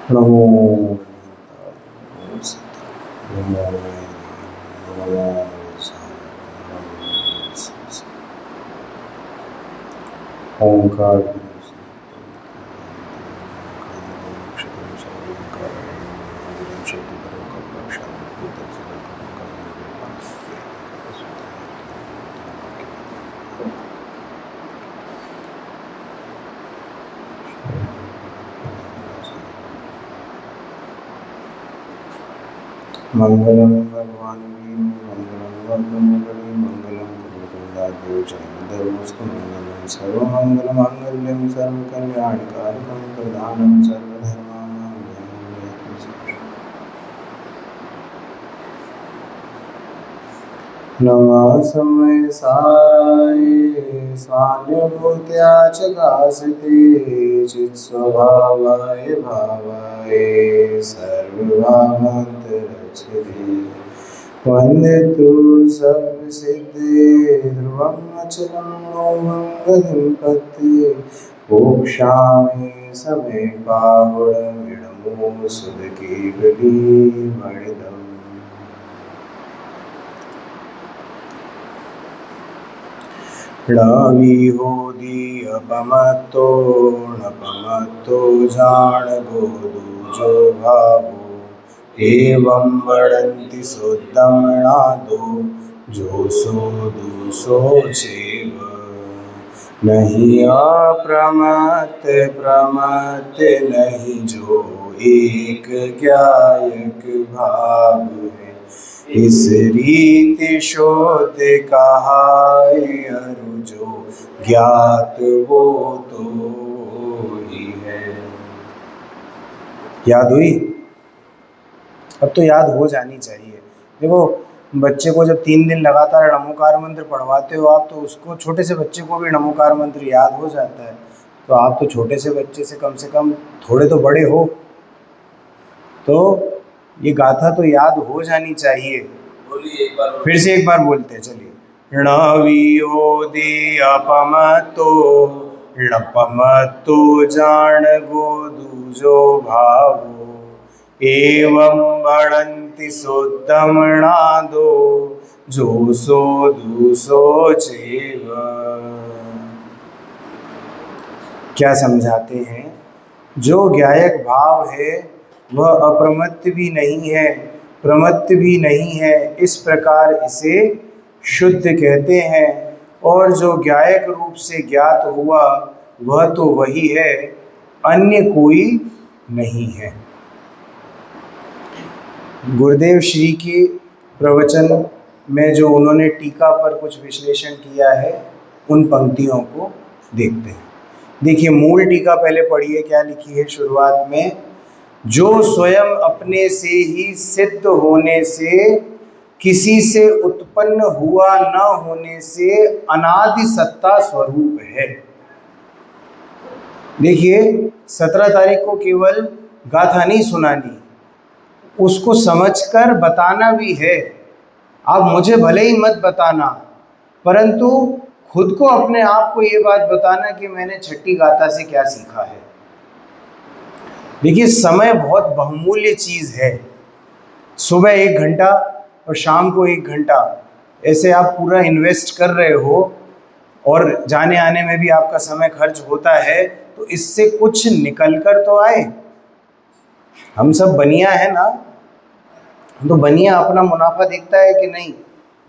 नमो नमो नमो ओंकार मंगलम भगवान मंगलम मंगलम गुरुदेव जयदेवस्तु मंगलम सर्वमंगल मांगल्यम सर्वकल्याणकारकम प्रधानम सर्वधर्माणां नमः साय स्वानुभूत्या च कासिते चित्स्वभावाय भावाय सर्वभावान्तरक्षते वन्दितु सर्वसिद्धे ध्रुवं अचलं मङ्गलं पत्ये मोक्षामि समे बाहुडमिडमो सुदकीर्ति वर्णितम् ळावी होदी अपमत्तो नपमत्तो जान गोदूजो भावो एवं वदन्ति सुदमनादो जो सो दूसो चेव नहीं अप्रमत्त प्रमत्त नहीं जो एक ज्ञायक भाव है इस रीति शोध कहाय अरु जो ज्ञात वो तो ही है। याद हुई? अब तो याद हो जानी चाहिए। देखो बच्चे को जब 3 दिन लगातार नमोकार मंत्र पढ़वाते हो आप, तो उसको छोटे से बच्चे को भी नमोकार मंत्र याद हो जाता है। तो आप तो छोटे से बच्चे से कम थोड़े तो बड़े हो, तो ये गाथा तो याद हो जानी चाहिए। बोलिए एक बार, फिर से एक बार बोलते हैं, चलिए। णवियोदि अपमतो णपमतो जान गोदूजो भावो एवं वदन्ति सुदमनादो जो सो दूसो चेव। क्या समझाते हैं? जो ज्ञायक भाव है वह अप्रमत्त भी नहीं है, प्रमत्त भी नहीं है, इस प्रकार इसे शुद्ध कहते हैं। और जो ज्ञायक रूप से ज्ञात हुआ वह तो वही है, अन्य कोई नहीं है। गुरुदेव श्री के प्रवचन में जो उन्होंने टीका पर कुछ विश्लेषण किया है, उन पंक्तियों को देखते हैं। देखिए मूल टीका पहले पढ़िए, क्या लिखी है शुरुआत में। जो स्वयं अपने से ही सिद्ध होने से, किसी से उत्पन्न हुआ न होने से अनादि सत्ता स्वरूप है। देखिए 17 तारीख को केवल गाथा नहीं सुनानी, उसको समझकर बताना भी है। आप मुझे भले ही मत बताना, परंतु खुद को अपने आप को ये बात बताना कि मैंने छठी गाथा से क्या सीखा है। देखिए समय बहुत बहुमूल्य चीज़ है। सुबह 1 घंटा और शाम को 1 घंटा, ऐसे आप पूरा इन्वेस्ट कर रहे हो और जाने आने में भी आपका समय खर्च होता है, तो इससे कुछ निकल कर तो आए। हम सब बनिया है ना, तो बनिया अपना मुनाफा देखता है कि नहीं,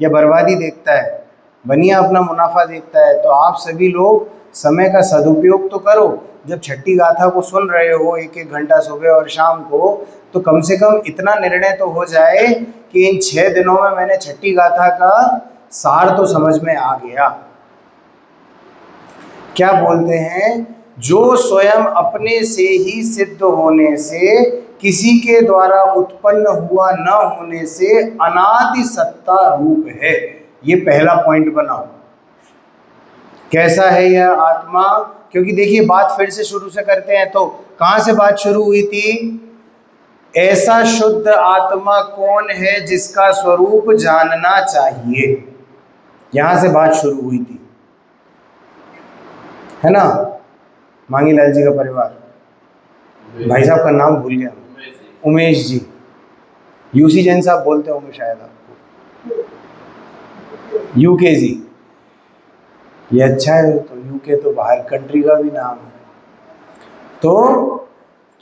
या बर्बादी देखता है? बनिया अपना मुनाफा देखता है। तो आप सभी लोग समय का सदुपयोग तो करो। जब छठी गाथा को सुन रहे हो 1-1 घंटा सुबह और शाम को, तो कम से कम इतना निर्णय तो हो जाए कि इन 6 दिनों में मैंने छठी गाथा का सार तो समझ में आ गया। क्या बोलते हैं? जो स्वयं अपने से ही सिद्ध होने से, किसी के द्वारा उत्पन्न हुआ न होने से अनादि सत्ता रूप है। ये पहला पॉइंट बनाओ। कैसा है यह आत्मा? क्योंकि देखिए बात फिर से शुरू से करते हैं, तो कहां से बात शुरू हुई थी? ऐसा शुद्ध आत्मा कौन है जिसका स्वरूप जानना चाहिए, यहां से बात शुरू हुई थी, है ना मांगीलाल जी का परिवार। भाई साहब का नाम भूल गया, उमेश जी। यूसी जैन साहब बोलते होंगे शायद आपको। यूके जी, ये अच्छा है, तो यूके तो बाहर कंट्री का भी नाम है। तो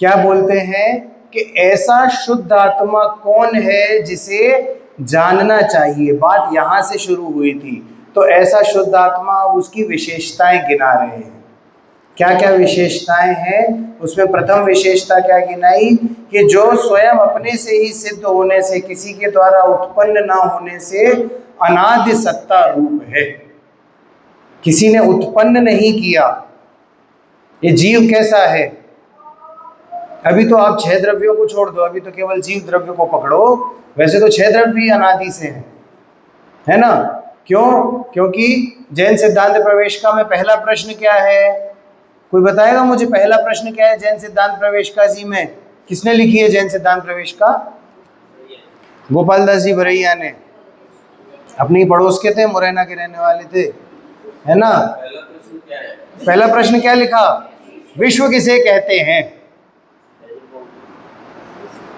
क्या बोलते हैं कि ऐसा शुद्ध आत्मा कौन है जिसे जानना चाहिए, बात यहां से शुरू हुई थी। तो ऐसा शुद्ध आत्मा, उसकी विशेषताएं गिना रहे हैं। क्या क्या विशेषताएं हैं उसमें? प्रथम विशेषता क्या गिनाई कि जो स्वयं अपने से ही सिद्ध होने से, किसी के द्वारा उत्पन्न ना होने से अनादि सत्ता रूप है, किसी ने उत्पन्न नहीं किया। ये जीव कैसा है? अभी तो आप 6 द्रव्यों को छोड़ दो, अभी तो केवल जीव द्रव्य को पकड़ो। वैसे तो 6 द्रव्य भी अनादि से हैं, है ना? क्यों? क्योंकि जैन सिद्धांत प्रवेशिका में पहला प्रश्न क्या है? कोई बताएगा मुझे पहला प्रश्न क्या है जैन सिद्धांत प्रवेशिका जी में? किसने लिखी है जैन सिद्धांत प्रवेशिका? गोपाल दास जी बरैया ने। अपनी पड़ोस के थे, मुरैना के रहने वाले थे, है ना? पहला प्रश्न क्या लिखा? विश्व किसे कहते हैं?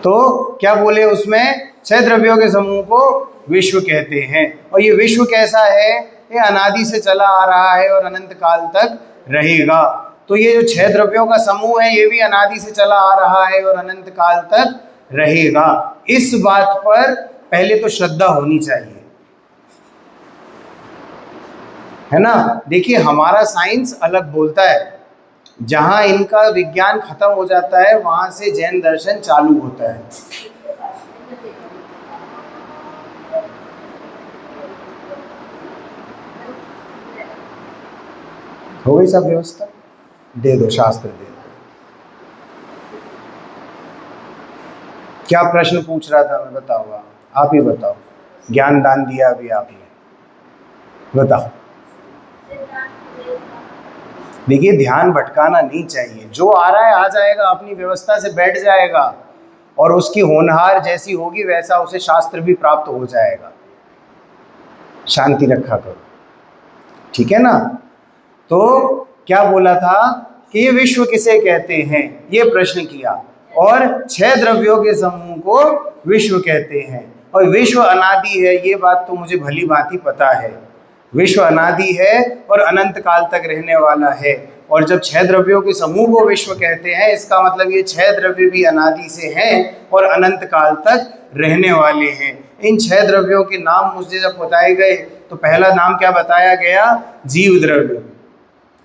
तो क्या बोले उसमें? 6 द्रव्यों के समूह को विश्व कहते हैं। और ये विश्व कैसा है? ये अनादि से चला आ रहा है और अनंत काल तक रहेगा। तो ये जो 6 द्रव्यों का समूह है, ये भी अनादि से चला आ रहा है और अनंत काल तक रहेगा। इस बात पर पहले तो श्रद्धा होनी चाहिए, है ना? देखिए, हमारा साइंस अलग बोलता है, जहां इनका विज्ञान खत्म हो जाता है वहां से जैन दर्शन चालू होता है। हो गई सब व्यवस्था? दे दो, शास्त्र दे दो। क्या प्रश्न पूछ रहा था मैं? बताओ, आप ही बताओ। ज्ञान दान दिया अभी आपने, बताओ। देखिए, ध्यान भटकाना नहीं चाहिए। जो आ रहा है आ जाएगा, अपनी व्यवस्था से बैठ जाएगा, और उसकी होनहार जैसी होगी वैसा उसे शास्त्र भी प्राप्त हो जाएगा। शांति रखा करो, ठीक है ना? तो क्या बोला था कि ये विश्व किसे कहते हैं, ये प्रश्न किया, और 6 द्रव्यों के समूह को विश्व कहते हैं। और विश्व अनादि है, ये बात तो मुझे भली भांति पता है। विश्व अनादि है और अनंत काल तक रहने वाला है। और जब 6 द्रव्यों के समूह को विश्व कहते हैं, इसका मतलब ये 6 द्रव्य भी अनादि से हैं और अनंत काल तक रहने वाले हैं। इन 6 द्रव्यों के नाम मुझे जब बताए गए तो पहला नाम क्या बताया गया? जीव द्रव्य।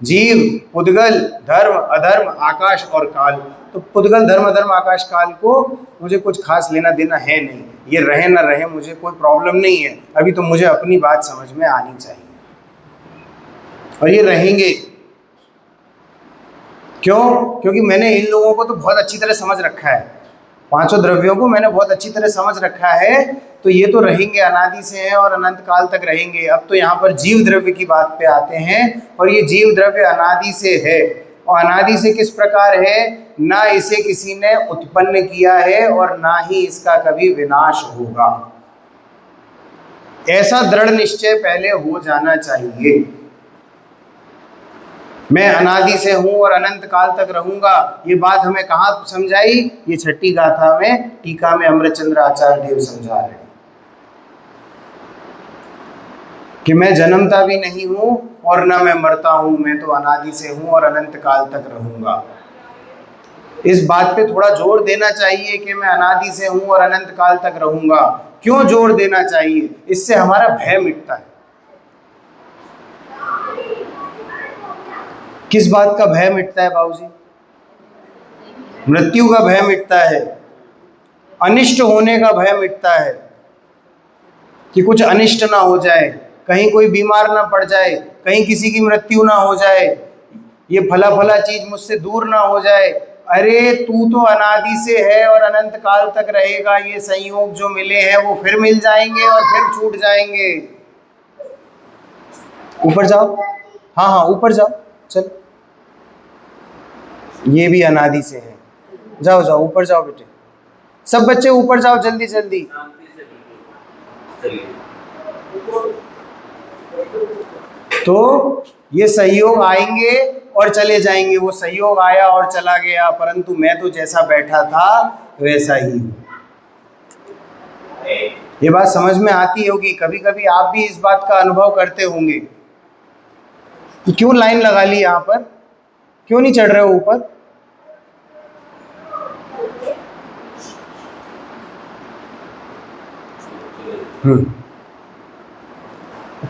जीव, पुद्गल, धर्म, अधर्म, आकाश और काल। तो पुद्गल, धर्म, अधर्म, आकाश, काल को मुझे कुछ खास लेना देना है नहीं। ये रहे ना रहे मुझे कोई प्रॉब्लम नहीं है। अभी तो मुझे अपनी बात समझ में आनी चाहिए, और ये रहेंगे। क्यों? क्योंकि मैंने इन लोगों को तो बहुत अच्छी तरह समझ रखा है। 5 द्रव्यों को मैंने बहुत अच्छी तरह समझ रखा है। तो ये तो रहेंगे, अनादि से हैं और अनंत काल तक रहेंगे। अब तो यहाँ पर जीव द्रव्य की बात पे आते हैं। और ये जीव द्रव्य अनादि से है, और अनादि से किस प्रकार है? ना इसे किसी ने उत्पन्न किया है और ना ही इसका कभी विनाश होगा। ऐसा दृढ़ निश्चय पहले हो जाना चाहिए। मैं अनादि से हूं और अनंत काल तक रहूंगा, ये बात हमें कहाँ समझाई? ये 6ठी गाथा में, टीका में अमृतचंद्र आचार्य देव समझा रहे हैं कि मैं जन्मता भी नहीं हूं और ना मैं मरता हूं, मैं तो अनादि से हूं और अनंत काल तक रहूंगा। इस बात पे थोड़ा जोर देना चाहिए कि मैं अनादि से हूं और अनंत काल तक रहूंगा। क्यों जोर देना चाहिए? इससे हमारा भय मिटता है। किस बात का भय मिटता है बाबूजी? मृत्यु का भय मिटता है, अनिष्ट होने का भय मिटता है कि कुछ अनिष्ट ना हो जाए, कहीं कोई बीमार ना पड़ जाए, कहीं किसी की मृत्यु ना हो जाए, ये फला फला चीज मुझसे दूर ना हो जाए। अरे तू तो अनादि से है और अनंत काल तक रहेगा। ये संयोग जो मिले हैं वो फिर मिल जाएंगे और फिर छूट जाएंगे। ऊपर जाओ, हाँ हाँ ऊपर जाओ, चल। ये भी अनादि से है। जाओ जाओ ऊपर जाओ बेटे, सब बच्चे ऊपर जाओ जल्दी जल्दी। तो ये संयोग आएंगे और चले जाएंगे, वो सहयोग आया और चला गया, परंतु मैं तो जैसा बैठा था वैसा ही हूँ। ये बात समझ में आती होगी। कभी कभी आप भी इस बात का अनुभव करते होंगे कि क्यों लाइन लगा ली यहाँ पर, क्यों नहीं चढ़ रहे हो ऊपर?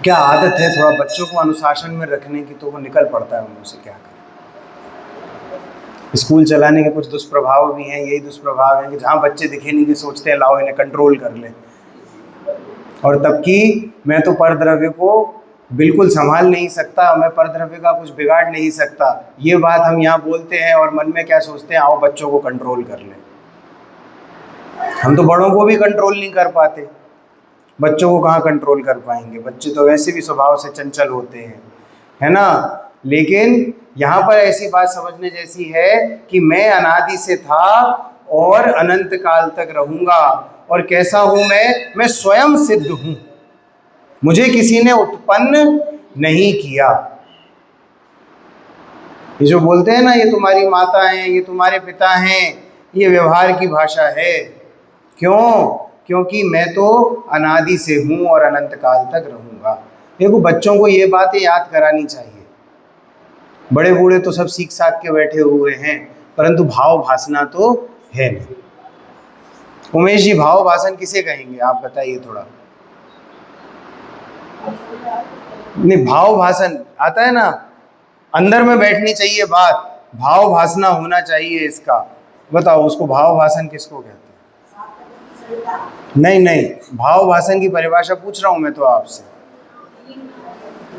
क्या आदत है थोड़ा बच्चों को अनुशासन में रखने की, तो वो निकल पड़ता है उनसे, क्या करें। स्कूल चलाने के कुछ दुष्प्रभाव भी हैं। यही दुष्प्रभाव है कि जहाँ बच्चे दिखे नहीं कि सोचते हैं लाओ इन्हें कंट्रोल कर ले, और तब कि मैं तो परद्रव्य को बिल्कुल संभाल नहीं सकता, मैं परद्रव्य का कुछ बिगाड़ नहीं सकता। ये बात हम यहाँ बोलते हैं और मन में क्या सोचते हैं, आओ बच्चों को कंट्रोल कर ले। हम तो बड़ों को भी कंट्रोल नहीं कर पाते, बच्चों को कहाँ कंट्रोल कर पाएंगे। बच्चे तो वैसे भी स्वभाव से चंचल होते हैं, है ना। लेकिन यहाँ पर ऐसी बात समझने जैसी है कि मैं अनादि से था और अनंत काल तक रहूंगा। और कैसा हूं मैं स्वयं सिद्ध हूं, मुझे किसी ने उत्पन्न नहीं किया। ये जो बोलते हैं ना, ये तुम्हारी माता हैं, ये तुम्हारे पिता हैं, ये व्यवहार की भाषा है। क्यों? क्योंकि मैं तो अनादि से हूं और अनंत काल तक रहूंगा। देखो बच्चों को ये बातें याद करानी चाहिए। बड़े बूढ़े तो सब सीख साख के बैठे हुए हैं, परंतु भाव भासना तो है नहीं। उमेश जी, भाव भाषण किसे कहेंगे आप बताइए थोड़ा। नहीं, भाव भाषण आता है ना, अंदर में बैठनी चाहिए बात, भाव भासना होना चाहिए इसका। बताओ उसको भाव भाषण किसको कहते हैं? नहीं, भाव भाषण की परिभाषा पूछ रहा हूं मैं तो आपसे।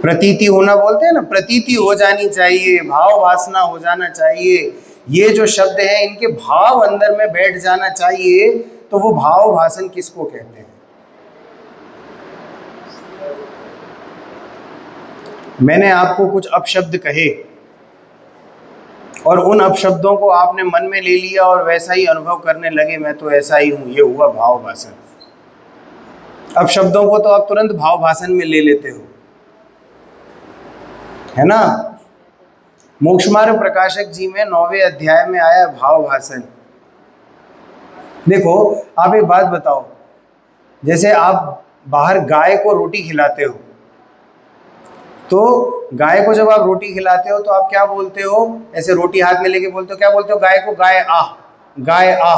प्रतीति होना बोलते हैं ना, प्रतीति हो जानी चाहिए, भाव वासना हो जाना चाहिए। ये जो शब्द हैं इनके भाव अंदर में बैठ जाना चाहिए, तो वो भाव भाषण किसको कहते हैं? मैंने आपको कुछ अपशब्द कहे और उन अपशब्दों को आपने मन में ले लिया और वैसा ही अनुभव करने लगे, मैं तो ऐसा ही हूं, ये हुआ भाव भाषण। अपशब्दों को तो आप तुरंत भाव भाषण में ले लेते हो, है ना। मोक्ष मार्ग प्रकाशक जी में 9वें अध्याय में आया भाव भाषण। देखो आप एक बात बताओ, जैसे आप बाहर गाय को रोटी खिलाते हो, तो गाय को जब आप रोटी खिलाते हो तो आप क्या बोलते हो? ऐसे रोटी हाथ में लेके बोलते हो, क्या बोलते हो? गाय को गाय आ, गाय आ,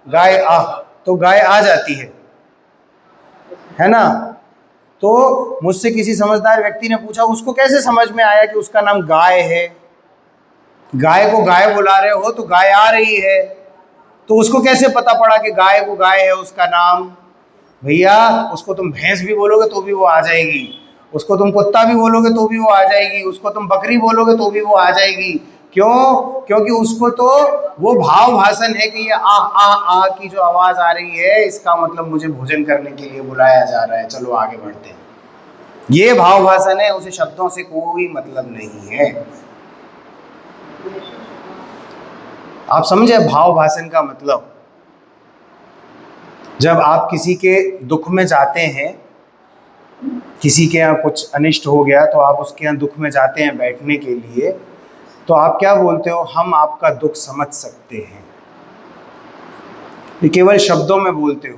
गाय आ, तो गाय आ जाती है ना। तो मुझसे किसी समझदार व्यक्ति ने पूछा, उसको कैसे समझ में आया कि उसका नाम गाय है? गाय को गाय बुला रहे हो तो गाय आ रही है, तो उसको कैसे पता पड़ा कि गाय को गाय है उसका नाम? भैया उसको तुम भैंस भी बोलोगे तो भी वो आ जाएगी, उसको तुम कुत्ता भी बोलोगे तो भी वो आ जाएगी, उसको तुम बकरी बोलोगे तो भी वो आ जाएगी। क्यों? क्योंकि उसको तो वो भाव भाषण है कि ये आ की जो आवाज आ रही है, इसका मतलब मुझे भोजन करने के लिए बुलाया जा रहा है, चलो आगे बढ़ते हैं। ये भाव भाषण है, उसे शब्दों से कोई मतलब नहीं है। आप समझे भाव भाषण का मतलब? जब आप किसी के दुख में जाते हैं, किसी के यहाँ कुछ अनिष्ट हो गया तो आप उसके यहाँ दुख में जाते हैं बैठने के लिए, तो आप क्या बोलते हो? हम आपका दुख समझ सकते हैं। ये केवल शब्दों में बोलते हो,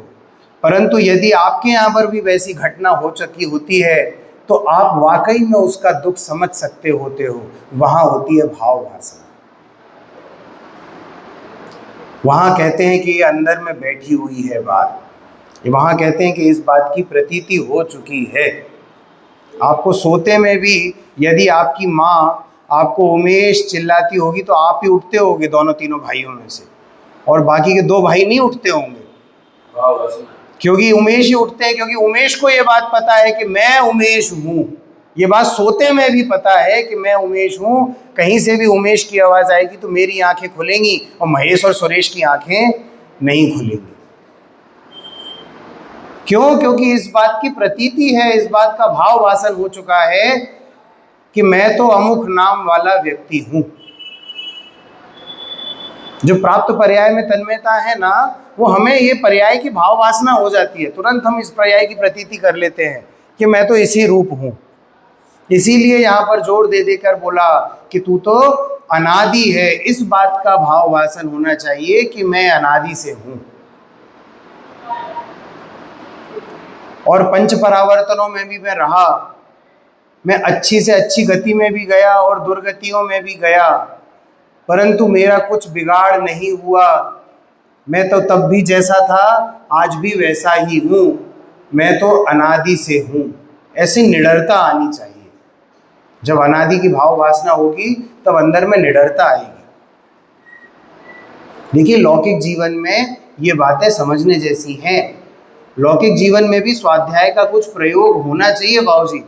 परंतु यदि आपके यहाँ पर भी वैसी घटना हो चुकी होती है तो आप वाकई में उसका दुख समझ सकते होते हो। वहां होती है भाव भाषा। वहां कहते हैं कि ये अंदर में बैठी हुई है बात, वहां कहते हैं कि इस बात की प्रतीति हो चुकी है। आपको सोते में भी यदि आपकी माँ आपको उमेश चिल्लाती होगी तो आप ही उठते होगे दोनों तीनों भाइयों में से, और बाकी के 2 भाई नहीं उठते होंगे, क्योंकि उमेश ही उठते हैं, क्योंकि उमेश को ये बात पता है कि मैं उमेश हूँ। ये बात सोते में भी पता है कि मैं उमेश हूँ। कहीं से भी उमेश की आवाज़ आएगी तो मेरी आंखें खुलेंगी और महेश और सुरेश की आंखें नहीं खुलेंगी। क्यों? क्योंकि इस बात की प्रतीति है, इस बात का भाव भाषण हो चुका है कि मैं तो अमुक नाम वाला व्यक्ति हूं। जो प्राप्त पर्याय में तन्मयता है ना, वो हमें ये पर्याय की भाव वासना हो जाती है, तुरंत हम इस पर्याय की प्रतीति कर लेते हैं कि मैं तो इसी रूप हूं। इसीलिए यहाँ पर जोर दे देकर बोला कि तू तो अनादि है। इस बात का भाव वासन होना चाहिए कि मैं अनादि से हूँ। और पंच परावर्तनों में भी मैं रहा, मैं अच्छी से अच्छी गति में भी गया और दुर्गतियों में भी गया, परंतु मेरा कुछ बिगाड़ नहीं हुआ। मैं तो तब भी जैसा था, आज भी वैसा ही हूँ। मैं तो अनादि से हूँ। ऐसी निडरता आनी चाहिए। जब अनादि की भाव वासना होगी तब अंदर में निडरता आएगी। देखिए, लौकिक जीवन में ये बातें समझने जैसी हैं। लौकिक जीवन में भी स्वाध्याय का कुछ प्रयोग होना चाहिए बाबूजी।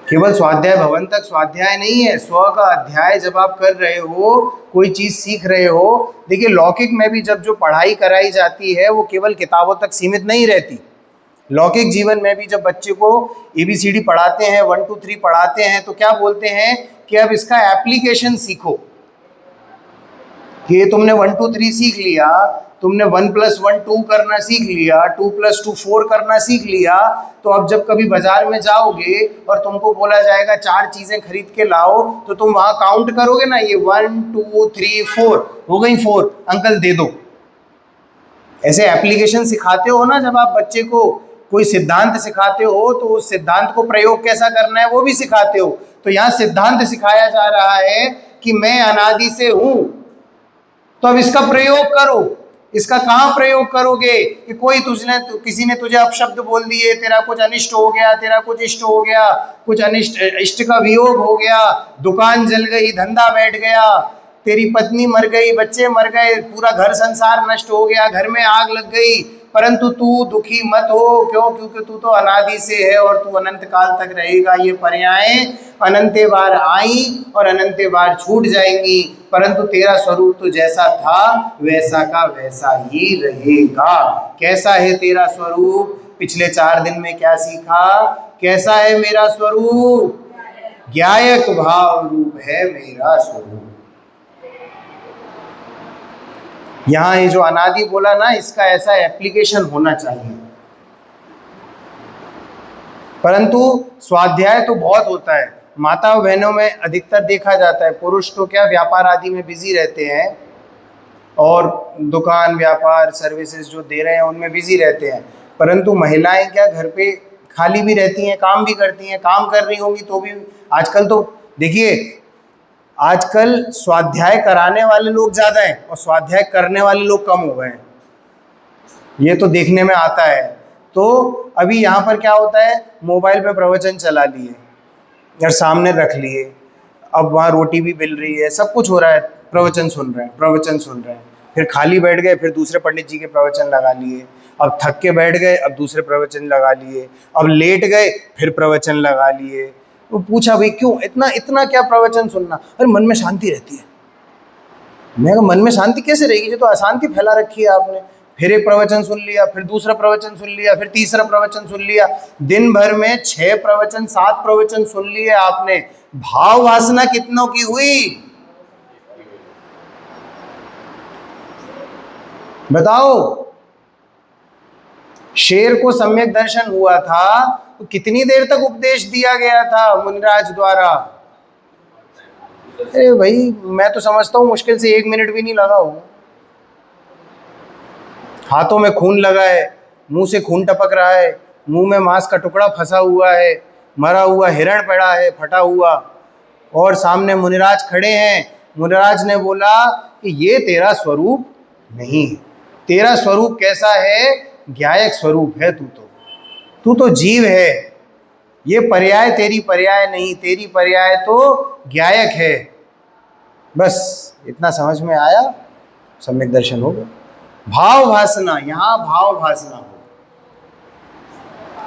केवल स्वाध्याय भवन तक स्वाध्याय नहीं है, स्व का अध्याय जब आप कर रहे हो, कोई चीज़ सीख रहे हो। देखिए, लौकिक में भी जब जो पढ़ाई कराई जाती है वो केवल किताबों तक सीमित नहीं रहती। लौकिक जीवन में भी जब बच्चे को ABCD पढ़ाते हैं, 1 2 3 पढ़ाते हैं, तो क्या बोलते हैं कि अब इसका एप्लीकेशन सीखो। कि तुमने 1 2 3 सीख लिया, तुमने 1 + 1 2 करना सीख लिया, 2 + 2 4 करना सीख लिया, तो अब जब कभी बाजार में जाओगे और तुमको बोला जाएगा 4 चीज़ें खरीद के लाओ, तो तुम वहाँ काउंट करोगे ना, ये 1 2 3 4 हो गई, 4 अंकल दे दो। ऐसे एप्लीकेशन सिखाते हो ना, जब आप बच्चे को कोई सिद्धांत सिखाते हो तो उस सिद्धांत को प्रयोग कैसा करना है वो भी सिखाते हो। तो यहाँ सिद्धांत सिखाया जा रहा है कि मैं अनादि से हूँ, तो अब इसका प्रयोग करो। इसका कहाँ प्रयोग करोगे कि कोई किसी ने तुझे अपशब्द बोल दिए, तेरा कुछ अनिष्ट हो गया, तेरा कुछ इष्ट हो गया, कुछ अनिष्ट इष्ट का वियोग हो गया, दुकान जल गई, धंधा बैठ गया, तेरी पत्नी मर गई, बच्चे मर गए, पूरा घर संसार नष्ट हो गया, घर में आग लग गई, परंतु तू दुखी मत हो। क्यों? क्योंकि तू तो अनादि से है और तू अनंत काल तक रहेगा। ये पर्यायें अनंते बार आई और अनंते बार छूट जाएंगी, परंतु तेरा स्वरूप तो जैसा था वैसा का वैसा ही रहेगा। कैसा है तेरा स्वरूप? पिछले 4 दिन में क्या सीखा? कैसा है मेरा स्वरूप? ज्ञायक भाव रूप है मेरा स्वरूप। यहाँ ये जो अनादि बोला ना, इसका ऐसा एप्लीकेशन होना चाहिए। परंतु स्वाध्याय तो बहुत होता है। माता बहनों में अधिकतर देखा जाता है, पुरुष तो क्या व्यापार आदि में बिजी रहते हैं और दुकान व्यापार सर्विसेज जो दे रहे हैं उनमें बिजी रहते हैं, परंतु महिलाएं क्या घर पे खाली भी रहती हैं, काम भी करती हैं। काम कर रही होंगी तो भी आजकल तो देखिए, आजकल स्वाध्याय कराने वाले लोग ज़्यादा हैं और स्वाध्याय करने वाले लोग कम हो गए हैं। ये तो देखने में आता है। तो अभी यहाँ पर क्या होता है, मोबाइल पे प्रवचन चला लिए और सामने रख लिए, अब वहाँ रोटी भी मिल रही है, सब कुछ हो रहा है, प्रवचन सुन रहे हैं, प्रवचन सुन रहे हैं। फिर खाली बैठ गए, फिर दूसरे पंडित जी के प्रवचन लगा लिए। अब थक के बैठ गए, अब दूसरे प्रवचन लगा लिए। अब लेट गए, फिर प्रवचन लगा लिए। वो पूछा, भाई क्यों इतना इतना क्या प्रवचन सुनना? अरे मन में शांति रहती है। मैं कहा, मन में शांति कैसे रहेगी? जो तो अशांति फैला रखी है आपने। फिर एक प्रवचन सुन लिया, फिर दूसरा प्रवचन सुन लिया, फिर तीसरा प्रवचन सुन लिया। दिन भर में 6 प्रवचन 7 प्रवचन सुन लिए आपने। भाव वासना कितनों की हुई बताओ? शेर को सम्यक दर्शन हुआ था तो कितनी देर तक उपदेश दिया गया था मुनिराज द्वारा? अरे भाई, मैं तो समझता हूँ मुश्किल से 1 मिनट भी नहीं लगा होगा। हाथों में खून लगा है, मुंह से खून टपक रहा है, मुंह में मांस का टुकड़ा फंसा हुआ है, मरा हुआ हिरण पड़ा है फटा हुआ, और सामने मुनिराज खड़े हैं। मुनिराज ने बोला कि ये तेरा स्वरूप नहीं है। तेरा स्वरूप कैसा है? ज्ञायक स्वरूप है। तू तो जीव है। ये पर्याय तेरी पर्याय नहीं, तेरी पर्याय तो ज्ञायक है। बस इतना समझ में आया, सम्यक दर्शन हो गया। भाव भासना, यहाँ भाव भासना हो।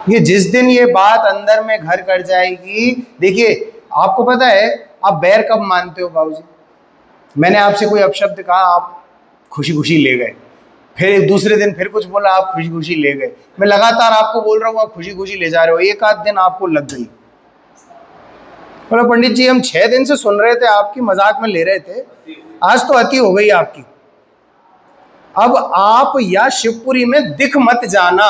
ये जिस दिन ये बात अंदर में घर कर जाएगी, देखिए आपको पता है आप बैर कब मानते हो बाबूजी? मैंने आपसे कोई अपशब्द कहा, आप खुशी खुशी ले गए, फिर दूसरे दिन फिर कुछ बोला, आप खुशी खुशी ले गए। मैं लगातार आपको बोल रहा हूँ, आप खुशी खुशी ले जा रहे हो, एक आध दिन आपको लग गई। बोला, पंडित जी हम 6 दिन से सुन रहे थे, आपकी मजाक में ले रहे थे, आज तो अति हो गई आपकी। अब आप या शिवपुरी में दिख मत जाना,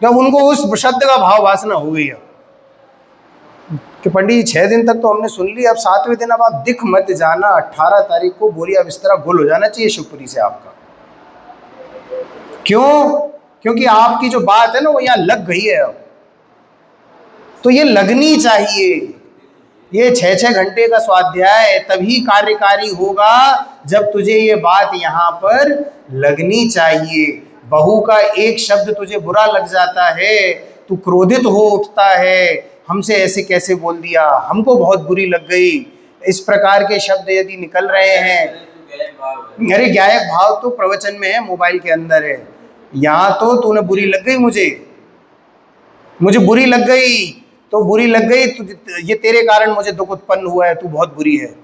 जब उनको उस शब्द का भाव वासना हो गई है। कि पंडित जी 6 दिन तक तो हमने सुन ली, अब 7वें दिन अब आप दिख मत जाना, 18 तारीख को बोरिया बिस्तरा गुल हो जाना चाहिए शिवपुरी से आपका। क्यों? क्योंकि आपकी जो बात है ना वो यहाँ लग गई है अब, तो ये लगनी चाहिए। ये 6-6 घंटे का स्वाध्याय तभी कार्यकारी होगा जब तुझे ये बात यहाँ पर लगनी चाहिए। बहू का एक शब्द तुझे बुरा लग जाता है, तू क्रोधित हो उठता है, हमसे ऐसे कैसे बोल दिया, हमको बहुत बुरी लग गई, इस प्रकार के शब्द यदि निकल रहे हैं। अरे गायक भाव तो प्रवचन में है, मोबाइल के अंदर है। यहाँ तो तूने बुरी लग गई, मुझे बुरी लग गई, तो बुरी लग गई तो ये तेरे कारण मुझे दुख उत्पन्न हुआ है, तू बहुत बुरी है,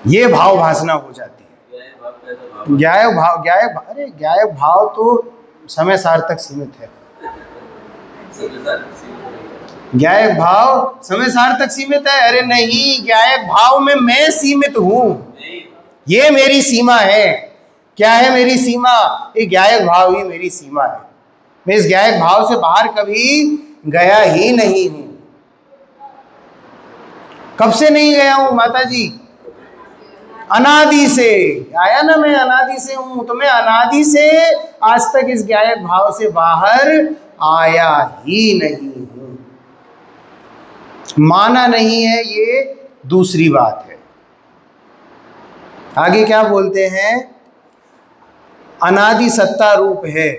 ये भाव भासना हो जाती है। गायक भाव तो समय सार तक सीमित है। गायक भाव समय सार तक सीमित है। अरे नहीं, गायक भाव में मैं सीमित हूं, ये मेरी सीमा है। क्या है मेरी सीमा? ये गायक भाव ही मेरी सीमा है। मैं इस गायक भाव से बाहर कभी गया ही नहीं हूं। कब से नहीं गया हूं माता जी? अनादि से आया ना, मैं अनादि से हूं, तो मैं अनादि से आज तक इस गायक भाव से बाहर आया ही नहीं हूं। माना नहीं है ये दूसरी बात है। आगे क्या बोलते हैं? अनादि सत्ता रूप है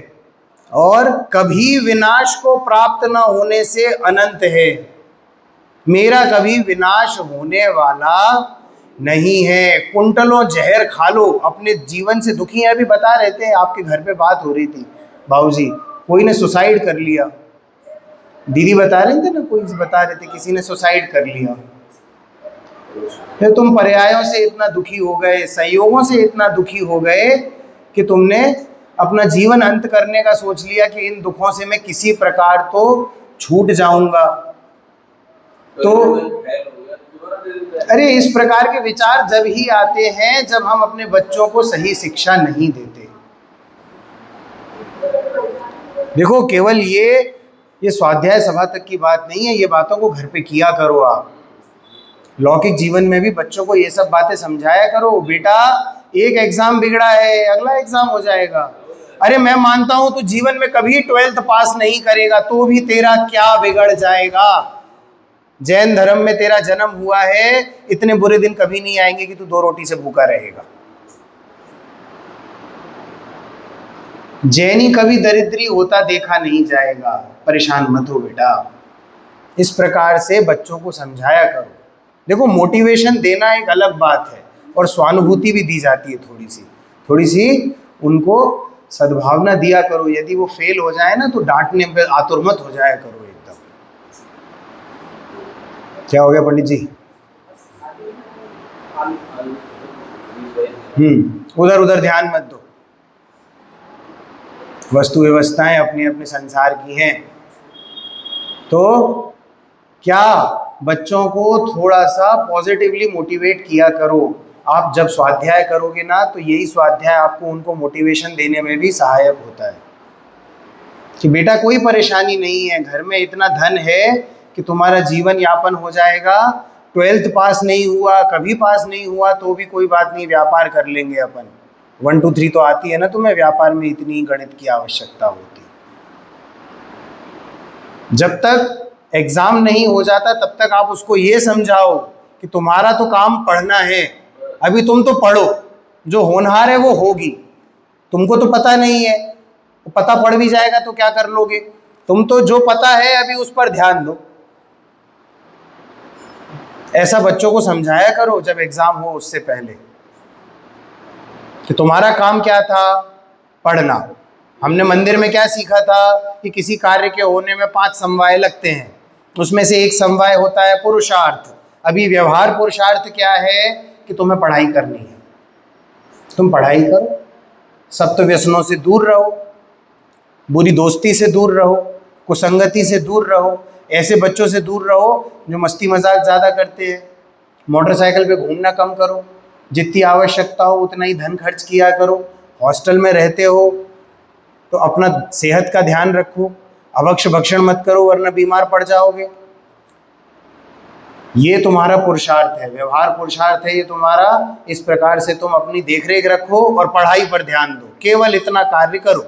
और कभी विनाश को प्राप्त न होने से अनंत है। मेरा कभी विनाश होने वाला नहीं है। कुंटलों जहर खा लो, अपने जीवन से दुखी हैं। अभी बता रहे थे, आपके घर पे बात हो रही थी बाबूजी, कोई ने सुसाइड कर लिया। दीदी बता रहे थे ना, कोई बता रहे थे किसी ने सुसाइड कर लिया। फिर तुम पर्यायों से इतना दुखी हो गए, संयोगों से इतना दुखी हो गए कि तुमने अपना जीवन अंत करने का सोच लिया कि इन दुखों से मैं किसी प्रकार तो छूट जाऊंगा। तो अरे इस प्रकार के विचार जब ही आते हैं जब हम अपने बच्चों को सही शिक्षा नहीं देते। देखो, केवल ये स्वाध्याय सभा तक की बात नहीं है, ये बातों को घर पे किया करो आप। लौकिक जीवन में भी बच्चों को ये सब बातें समझाया करो। बेटा, एक एग्जाम बिगड़ा है, अगला एग्जाम हो जाएगा। अरे मैं मानता हूं तू जीवन में कभी 12th पास नहीं करेगा तो भी तेरा क्या बिगड़ जाएगा। जैन धर्म में तेरा जन्म हुआ है, इतने बुरे दिन कभी नहीं आएंगे कि तू 2 रोटी से भूखा रहेगा। जैनी कभी दरिद्री होता देखा नहीं जाएगा। परेशान मत हो बेटा। इस प्रकार से बच्चों को समझाया करो। देखो, मोटिवेशन देना एक अलग बात है और स्वानुभूति भी दी जाती है, थोड़ी सी उनको सद्भावना दिया करो। यदि वो फेल हो जाए ना तो डांटने पे आतुर मत हो जाया करो एकदम। क्या हो गया पंडित जी? उधर उधर ध्यान मत दो। वस्तु व्यवस्थाएं अपने अपने संसार की हैं। तो क्या बच्चों को थोड़ा सा पॉजिटिवली मोटिवेट किया करो। आप जब स्वाध्याय करोगे ना तो यही स्वाध्याय आपको उनको मोटिवेशन देने में भी सहायक होता है कि बेटा कोई परेशानी नहीं है, घर में इतना धन है कि तुम्हारा जीवन यापन हो जाएगा। 12th पास नहीं हुआ, कभी पास नहीं हुआ तो भी कोई बात नहीं, व्यापार कर लेंगे अपन। 1 2 3 तो आती है ना तुम्हें, व्यापार में इतनी गणित की आवश्यकता होती। जब तक एग्जाम नहीं हो जाता तब तक आप उसको ये समझाओ कि तुम्हारा तो काम पढ़ना है, अभी तुम तो पढ़ो, जो होनहार है वो होगी। तुमको तो पता नहीं है, पता पड़ भी जाएगा तो क्या कर लोगे? तुम तो जो पता है अभी उस पर ध्यान दो। ऐसा बच्चों को समझाया करो जब एग्जाम हो उससे पहले कि तुम्हारा काम क्या था? पढ़ना। हमने मंदिर में क्या सीखा था कि किसी कार्य के होने में 5 समवाय लगते हैं, उसमें से एक समवाय होता है पुरुषार्थ। अभी व्यवहार पुरुषार्थ क्या है कि तुम्हें पढ़ाई करनी है, तुम पढ़ाई करो, सप्त व्यसनों से दूर रहो, बुरी दोस्ती से दूर रहो, कुसंगति से दूर रहो, ऐसे बच्चों से दूर रहो जो मस्ती मजाक ज़्यादा करते हैं। मोटरसाइकिल पे घूमना कम करो, जितनी आवश्यकता हो उतना ही धन खर्च किया करो। हॉस्टल में रहते हो तो अपना सेहत का ध्यान रखो, अभक्ष भक्षण मत करो वरना बीमार पड़ जाओगे। ये तुम्हारा पुरुषार्थ है, व्यवहार पुरुषार्थ है ये तुम्हारा। इस प्रकार से तुम अपनी देखरेख रखो और पढ़ाई पर ध्यान दो, केवल इतना कार्य करो।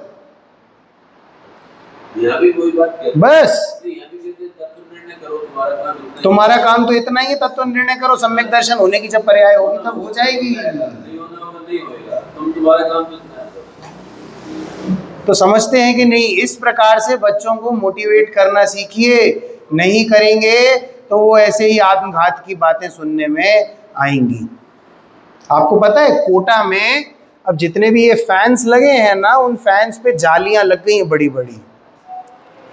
यहाँ भी कोई बात क्या? बस यहाँ भी कहते हैं तत्व निर्णय करो, तुम्हारा काम इतना ही। तुम्हारा काम तो इतना ही है, तत्व निर्णय करो। सम्यक दर्शन होने की जब पर्याय होगी तब हो जाएगी। नहीं होना होगा, नहीं होगा, तुम तुम्हारा काम तो इतना है। तो समझते हैं कि नहीं? इस प्रकार से बच्चों को मोटिवेट करना सीखिए। नहीं करेंगे तो वो ऐसे ही आत्मघात की बातें सुनने में आएंगी। आपको पता है कोटा में अब जितने भी ये फैंस लगे हैं ना, उन फैंस पे जालियां लग गई हैं बड़ी बड़ी।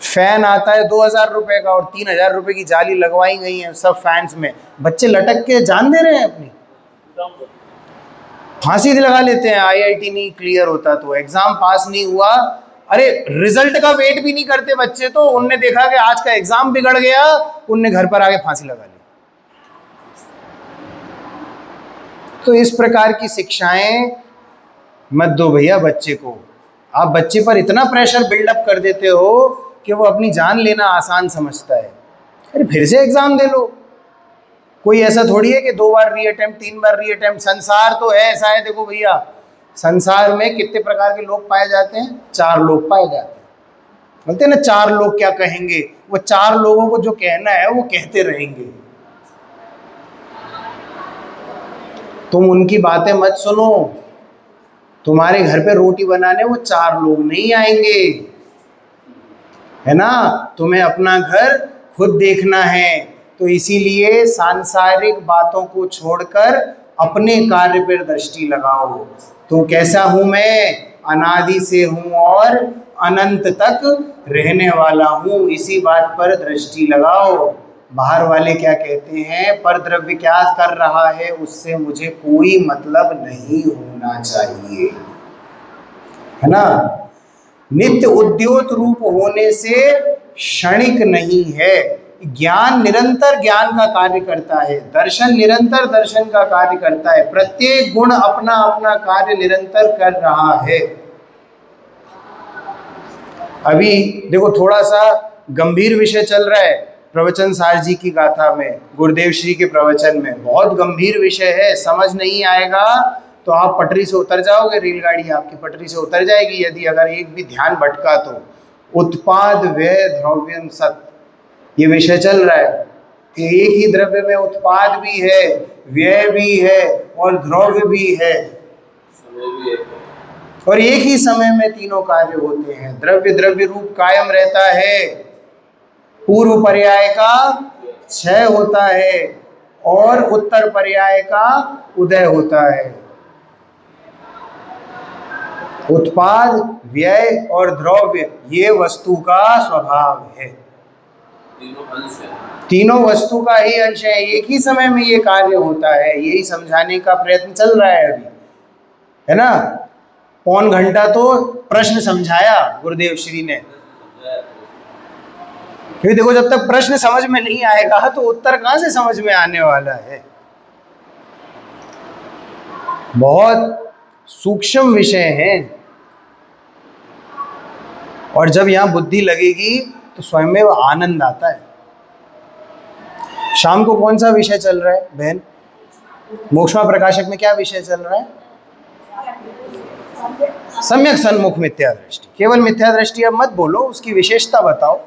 फैन आता है 2000 रुपए का और 3000 रुपए की जाली लगवाई गई है सब फैंस में। बच्चे लटक के जान दे रहे हैं अपनी, फांसी लगा लेते हैं। आईआईटी नहीं क्लियर होता तो, एग्जाम पास नहीं हुआ, अरे रिजल्ट का वेट भी नहीं करते बच्चे। तो उनने देखा कि आज का एग्जाम बिगड़ गया, उनने घर पर आके फांसी लगा ली। तो इस प्रकार की शिक्षाएं मत दो भैया बच्चे को। आप बच्चे पर इतना प्रेशर बिल्डअप कर देते हो कि वो अपनी जान लेना आसान समझता है। अरे फिर से एग्जाम दे लो, कोई ऐसा थोड़ी है कि 2 बार रीअटेम्प्ट 3 बार रीअटेम्प्ट। संसार तो है ऐसा है, देखो भैया संसार में कितने प्रकार के लोग पाए जाते हैं? 4 लोग पाए जाते हैं। बोलते हैं ना 4 लोग क्या कहेंगे, वो 4 लोगों को जो कहना है वो कहते रहेंगे। तुम उनकी बातें मत सुनो। तुम्हारे घर पे रोटी बनाने वो 4 लोग नहीं आएंगे, है ना? तुम्हें अपना घर खुद देखना है। तो इसीलिए सांसारिक बातों को छोड़कर अपने कार्य पर दृष्टि लगाओ। तो कैसा हूं मैं? अनादि से हूं और अनंत तक रहने वाला हूं। इसी बात पर दृष्टि लगाओ। बाहर वाले क्या कहते हैं, पर द्रव्य क्या कर रहा है, उससे मुझे कोई मतलब नहीं होना चाहिए, है ना? नित्य उद्योत रूप होने से क्षणिक नहीं है। ज्ञान निरंतर ज्ञान का कार्य करता है, दर्शन निरंतर दर्शन का कार्य करता है। प्रत्येक गुण अपना अपना कार्य निरंतर कर रहा है। अभी देखो थोड़ा सा गंभीर विषय चल रहा है प्रवचन सार जी की गाथा में, गुरुदेव श्री के प्रवचन में। बहुत गंभीर विषय है, समझ नहीं आएगा तो आप पटरी से उतर जाओगे, रेलगाड़ी आपकी पटरी से उतर जाएगी यदि अगर एक भी ध्यान भटका तो। उत्पाद व्यय द्रव्यम सत, ये विषय चल रहा है कि एक ही द्रव्य में उत्पाद भी है, व्यय भी है और द्रव्य भी है, और एक ही समय में तीनों कार्य होते हैं। द्रव्य द्रव्य रूप कायम रहता है, पूर्व पर्याय का क्षय होता है और उत्तर पर्याय का उदय होता है। उत्पाद व्यय और द्रव्य ये वस्तु का स्वभाव है, तीनों वस्तु का ही अंश है। एक ही समय में ये कार्य होता है, यही समझाने का प्रयत्न चल रहा है अभी, है ना? पौन घंटा तो प्रश्न समझाया गुरुदेव श्री ने। क्योंकि देखो जब तक प्रश्न समझ में नहीं आएगा तो उत्तर कहां से समझ में आने वाला है। बहुत सूक्ष्म विषय है, और जब यहां बुद्धि लगेगी तो स्वयं में वो आनंद आता है। शाम को कौन सा विषय चल रहा है बहन? मोक्षमा प्रकाशक में क्या विषय चल रहा है? सम्यक सन्मुख मिथ्या दृष्टि। केवल मिथ्या दृष्टि अब मत बोलो, उसकी विशेषता बताओ।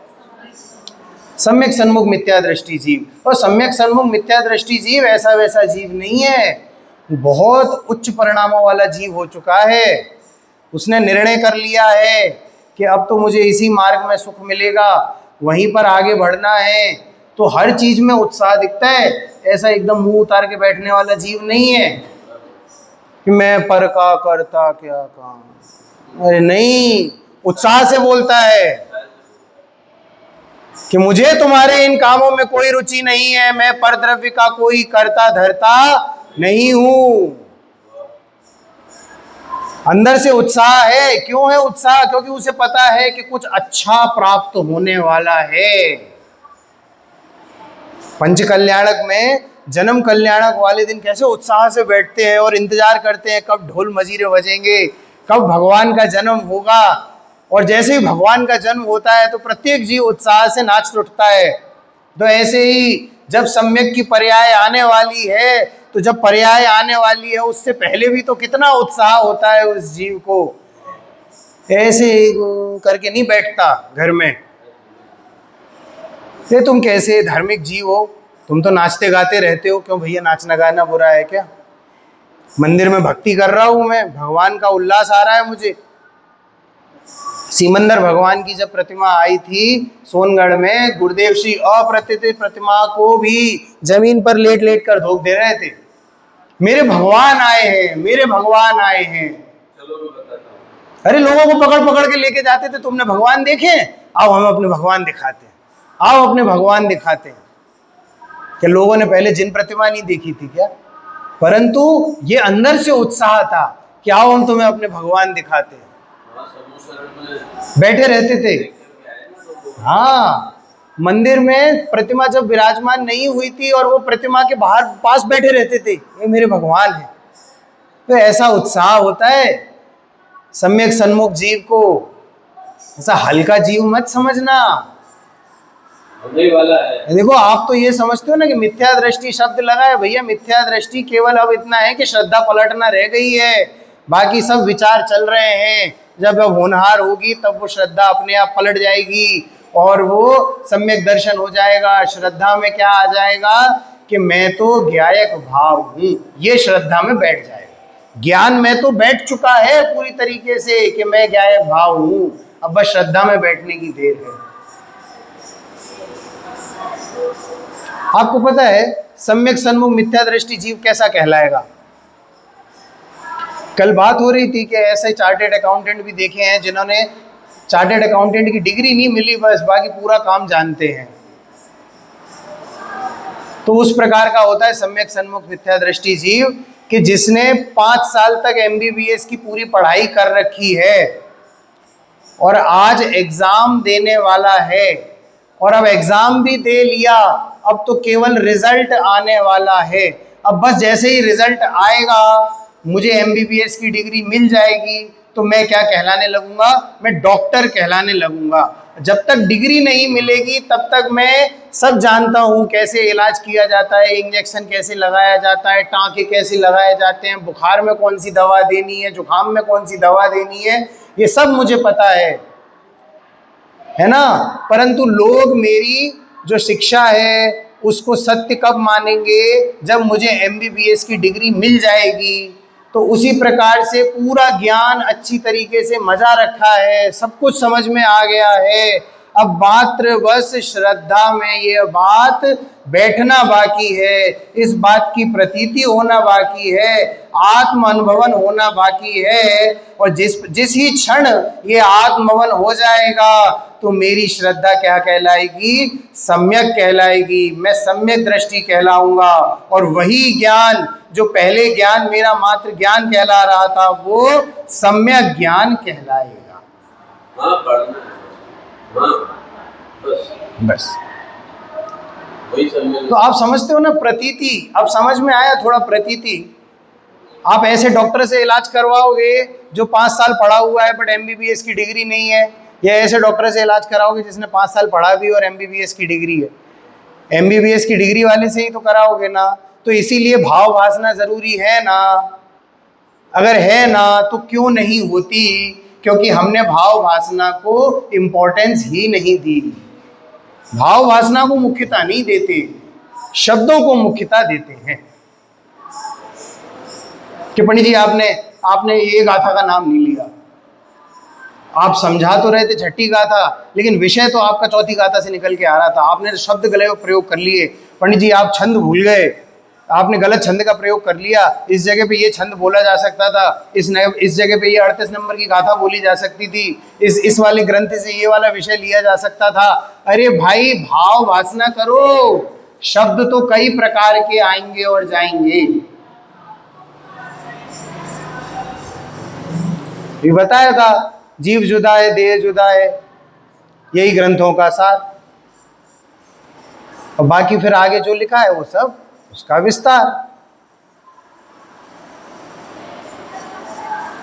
सम्यक सन्मुख मिथ्या दृष्टि जीव, और सम्यक सन्मुख मिथ्या दृष्टि जीव ऐसा वैसा जीव नहीं है, बहुत उच्च परिणामों वाला जीव हो चुका है। उसने निर्णय कर लिया है कि अब तो मुझे इसी मार्ग में सुख मिलेगा, वहीं पर आगे बढ़ना है। तो हर चीज में उत्साह दिखता है, ऐसा एकदम मुंह उतार के बैठने वाला जीव नहीं है कि मैं पर का करता क्या काम। अरे नहीं, उत्साह से बोलता है कि मुझे तुम्हारे इन कामों में कोई रुचि नहीं है, मैं परद्रव्य का कोई करता धरता नहीं हूं। अंदर से उत्साह है। क्यों है उत्साह? क्योंकि उसे पता है कि कुछ अच्छा प्राप्त होने वाला है। पंच कल्याणक में जन्म कल्याणक वाले दिन कैसे उत्साह से बैठते हैं और इंतजार करते हैं कब ढोल मजीरे बजेंगे, कब भगवान का जन्म होगा। और जैसे ही भगवान का जन्म होता है तो प्रत्येक जीव उत्साह से नाच उठता है। तो ऐसे ही जब सम्यक की पर्याय आने वाली है, तो जब पर्याय आने वाली है उससे पहले भी तो कितना उत्साह होता है उस जीव को। ऐसे ही करके नहीं बैठता घर में। ये तुम कैसे धार्मिक जीव हो, तुम तो नाचते गाते रहते हो। क्यों भैया, नाचना गाना बुरा है क्या? मंदिर में भक्ति कर रहा हूं मैं, भगवान का उल्लास आ रहा है मुझे। सिमंदर भगवान की जब प्रतिमा आई थी सोनगढ़ में, गुरुदेव श्री अप्रतिष्ठित प्रतिमा को भी जमीन पर लेट लेट कर धोख दे रहे थे। मेरे भगवान आए हैं, मेरे भगवान आए हैं। चलो मैं बताता हूँ। अरे लोगों को पकड़ पकड़ के लेके जाते थे, तुमने भगवान देखे? आओ हम अपने भगवान दिखाते हैं, आओ अपने भगवान दिखाते हैं। क्या लोगों ने पहले जिन प्रतिमा नहीं देखी थी क्या? परंतु ये अंदर से उत्साह था कि आओ हम तुम्हें अपने भगवान दिखाते हैं। वहाँ समूह में बैठे रहते थे। करके आए ना लोग। हाँ, मंदिर में प्रतिमा जब विराजमान नहीं हुई थी और वो प्रतिमा के बाहर पास बैठे रहते थे, ये मेरे भगवान है। तो ऐसा उत्साह होता है सम्यक सन्मुख जीव को। ऐसा हल्का जीव मत समझना। होने ही वाला है। देखो, आप तो ये समझते हो ना कि मिथ्या दृष्टि शब्द लगा है। भैया, मिथ्या दृष्टि केवल अब इतना है कि श्रद्धा पलटना रह गई है, बाकी सब विचार चल रहे हैं। जब अब होनहार होगी तब वो श्रद्धा अपने आप पलट जाएगी और वो सम्यक दर्शन हो जाएगा। श्रद्धा में क्या आ जाएगा कि मैं तो ज्ञायक भाव हूं, ये श्रद्धा में बैठ जाएगा। ज्ञान में तो बैठ चुका है पूरी तरीके से कि मैं ज्ञायक भाव हूं, अब बस श्रद्धा में बैठने की देर है। आपको पता है सम्यक सन्मुख मिथ्या दृष्टि जीव कैसा कहलाएगा? कल बात हो रही थी कि ऐसे चार्टेड अकाउंटेंट भी देखे हैं जिन्होंने चार्टेड अकाउंटेंट की डिग्री नहीं मिली, बस बाकी पूरा काम जानते हैं। तो उस प्रकार का होता है सम्यक सन्मुख मिथ्या दृष्टि जीव कि जिसने 5 साल तक MBBS की पूरी पढ़ाई कर रखी है और आज एग्जाम देने वाला है, और अब एग्जाम भी दे लिया, अब तो केवल रिजल्ट आने वाला है। अब बस जैसे ही रिजल्ट आएगा मुझे MBBS की डिग्री मिल जाएगी, तो मैं क्या कहलाने लगूंगा? मैं डॉक्टर कहलाने लगूंगा। जब तक डिग्री नहीं मिलेगी तब तक मैं सब जानता हूँ, कैसे इलाज किया जाता है, इंजेक्शन कैसे लगाया जाता है, टाँके कैसे लगाए जाते हैं, बुखार में कौन सी दवा देनी है, जुकाम में कौन सी दवा देनी है, ये सब मुझे पता है ना। परंतु लोग मेरी जो शिक्षा है उसको सत्य कब मानेंगे? जब मुझे MBBS की डिग्री मिल जाएगी। तो उसी प्रकार से पूरा ज्ञान अच्छी तरीके से मजा रखा है, सब कुछ समझ में आ गया है। अब मात्र बस श्रद्धा में ये बात बैठना बाकी है, इस बात की प्रतीति होना बाकी है, आत्म अनुभवन होना बाकी है। और जिस ही क्षण ये आत्मवन हो जाएगा तो मेरी श्रद्धा क्या कहलाएगी? सम्यक कहलाएगी। मैं सम्यक दृष्टि कहलाऊंगा। और वही ज्ञान जो पहले ज्ञान मेरा मात्र ज्ञान कहला रहा था, वो सम्यक ज्ञान कहलाएगा। हाँ, पढ़ना है। हाँ, बस वही सम्यक। तो आप समझते हो ना प्रतीति? अब समझ में आया थोड़ा प्रतीति? आप ऐसे डॉक्टर से इलाज करवाओगे जो 5 साल पढ़ा हुआ है बट MBBS की डिग्री नहीं है, या ऐसे डॉक्टर से इलाज कराओगे जिसने 5 साल पढ़ा भी और MBBS की डिग्री है? MBBS की डिग्री वाले से ही तो कराओगे ना। तो इसीलिए भाव वासना जरूरी है ना। अगर है ना तो क्यों नहीं होती? क्योंकि हमने भाव वासना को इम्पोर्टेंस ही नहीं दी। भाव वासना को मुख्यता नहीं देते, शब्दों को मुख्यता देते हैं। कि पंडित जी आपने ये गाथा का नाम नहीं लिया, आप समझा तो रहे थे छठी गाथा, लेकिन विषय तो आपका चौथी गाथा से निकल के आ रहा था। आपने शब्द गलत प्रयोग कर लिए। पंडित जी आप छंद भूल गए, आपने गलत छंद का प्रयोग कर लिया। इस जगह पे ये छंद बोला जा सकता था, इस जगह पे ये 38 नंबर की गाथा बोली जा सकती थी, इस वाले ग्रंथ से ये वाला विषय लिया जा सकता था। अरे भाई, भाव वासना करो। शब्द तो कई प्रकार के आएंगे और जाएंगे। ये बताया था, जीव जुदा है, देह जुदा है, यही ग्रंथों का सार। और बाकी फिर आगे जो लिखा है वो सब उसका विस्तार।